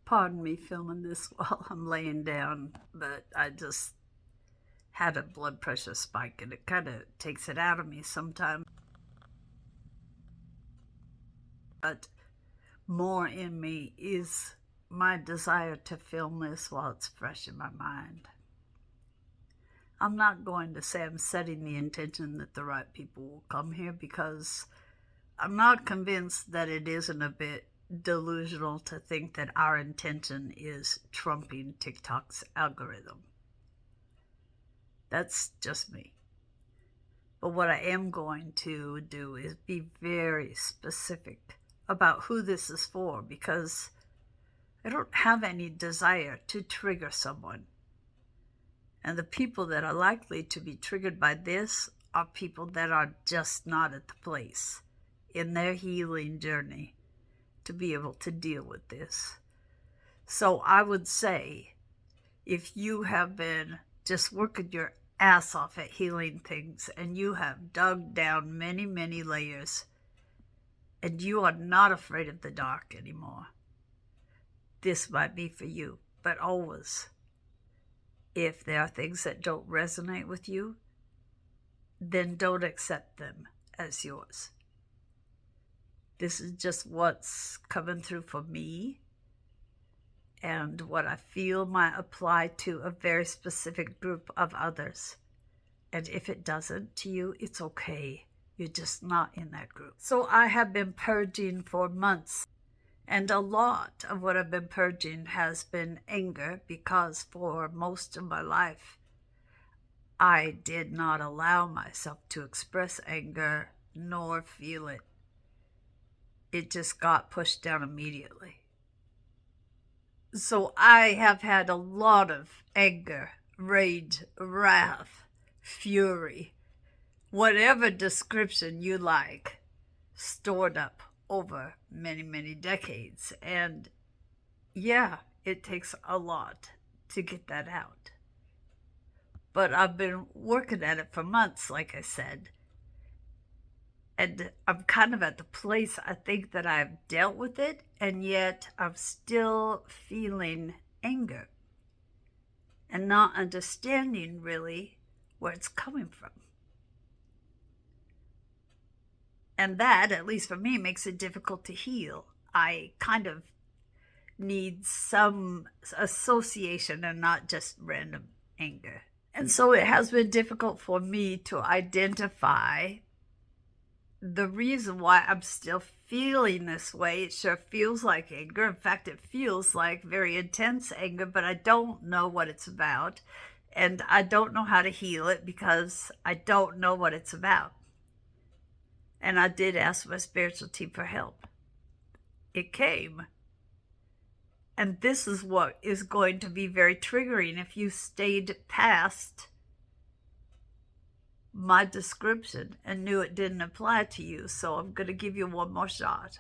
Pardon me filming this while I'm laying down, but I just had a blood pressure spike and it kind of takes it out of me sometimes. But more in me is my desire to film this while it's fresh in my mind. I'm not going to say I'm setting the intention that the right people will come here because I'm not convinced that it isn't a bit delusional to think that our intention is trumping TikTok's algorithm. That's just me. But what I am going to do is be very specific about who this is for because I don't have any desire to trigger someone. And the people that are likely to be triggered by this are people that are just not at the place in their healing journey to be able to deal with this. So I would say if you have been just working your ass off at healing things and you have dug down many, many layers and you are not afraid of the dark anymore, this might be for you. But always, if there are things that don't resonate with you, then don't accept them as yours. This is just what's coming through for me and what I feel might apply to a very specific group of others. And if it doesn't to you, it's okay. You're just not in that group. So I have been purging for months. And a lot of what I've been purging has been anger because for most of my life, I did not allow myself to express anger nor feel it. It just got pushed down immediately. So I have had a lot of anger, rage, wrath, fury, whatever description you like, stored up over many, many decades. And yeah, it takes a lot to get that out. But I've been working at it for months, like I said. And I'm kind of at the place I think that I've dealt with it, and yet I'm still feeling anger and not understanding really where it's coming from. And that, at least for me, makes it difficult to heal. I kind of need some association and not just random anger. And so it has been difficult for me to identify the reason why I'm still feeling this way. It sure feels like anger. In fact, it feels like very intense anger, but I don't know what it's about. And I don't know how to heal it because I don't know what it's about. And I did ask my spiritual team for help. It came. And this is what is going to be very triggering if you stayed past my description and knew it didn't apply to you. So I'm going to give you one more shot.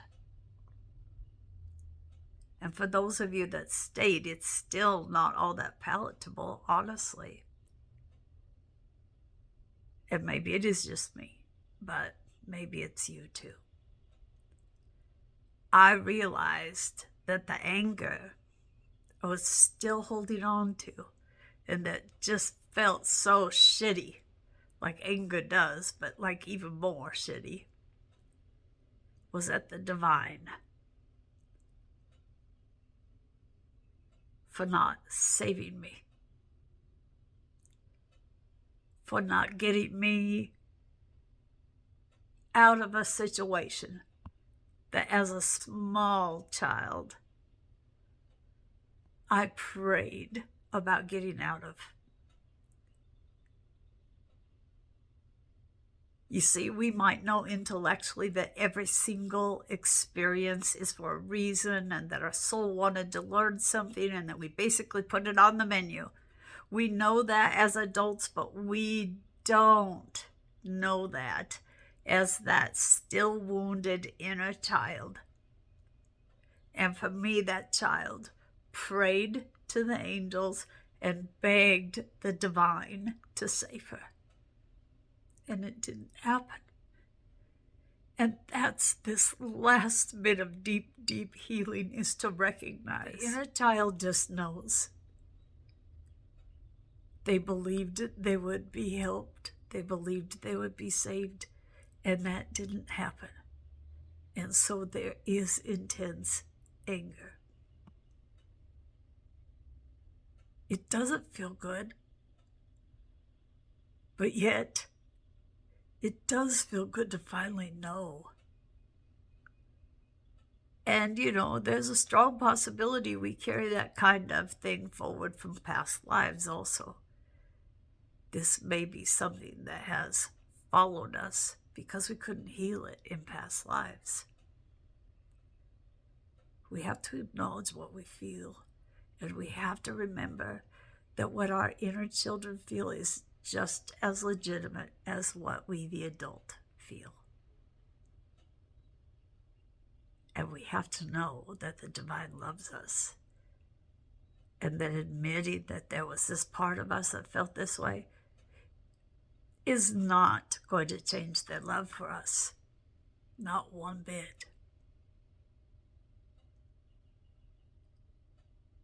And for those of you that stayed, it's still not all that palatable, honestly. And maybe it is just me, but maybe it's you too. I realized that the anger I was still holding on to and that just felt so shitty, like anger does, but like even more shitty, was at the divine for not saving me, for not getting me out of a situation that as a small child I prayed about getting out of. You see, we might know intellectually that every single experience is for a reason and that our soul wanted to learn something and that we basically put it on the menu. We know that as adults, but we don't know that as that still wounded inner child. And for me, that child prayed to the angels and begged the divine to save her. And it didn't happen. And that's this last bit of deep, deep healing, is to recognize the inner child just knows. They believed they would be helped. They believed they would be saved. And that didn't happen. And so there is intense anger. It doesn't feel good. But yet, it does feel good to finally know. And, there's a strong possibility we carry that kind of thing forward from past lives also. This may be something that has followed us because we couldn't heal it in past lives. We have to acknowledge what we feel, and we have to remember that what our inner children feel is just as legitimate as what we, the adult, feel. And we have to know that the divine loves us, and that admitting that there was this part of us that felt this way is not going to change their love for us. Not one bit.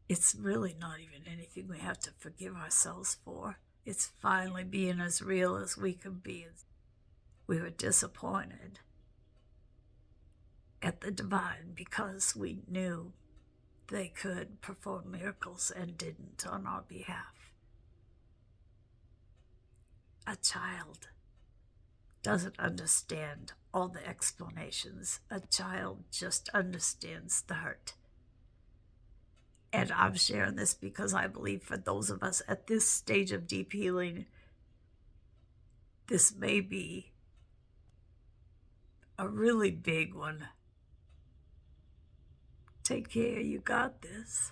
It's really not even anything we have to forgive ourselves for. It's finally being as real as we can be. We were disappointed at the divine because we knew they could perform miracles and didn't on our behalf. A child doesn't understand all the explanations. A child just understands the hurt. And I'm sharing this because I believe for those of us at this stage of deep healing, this may be a really big one. Take care, you got this.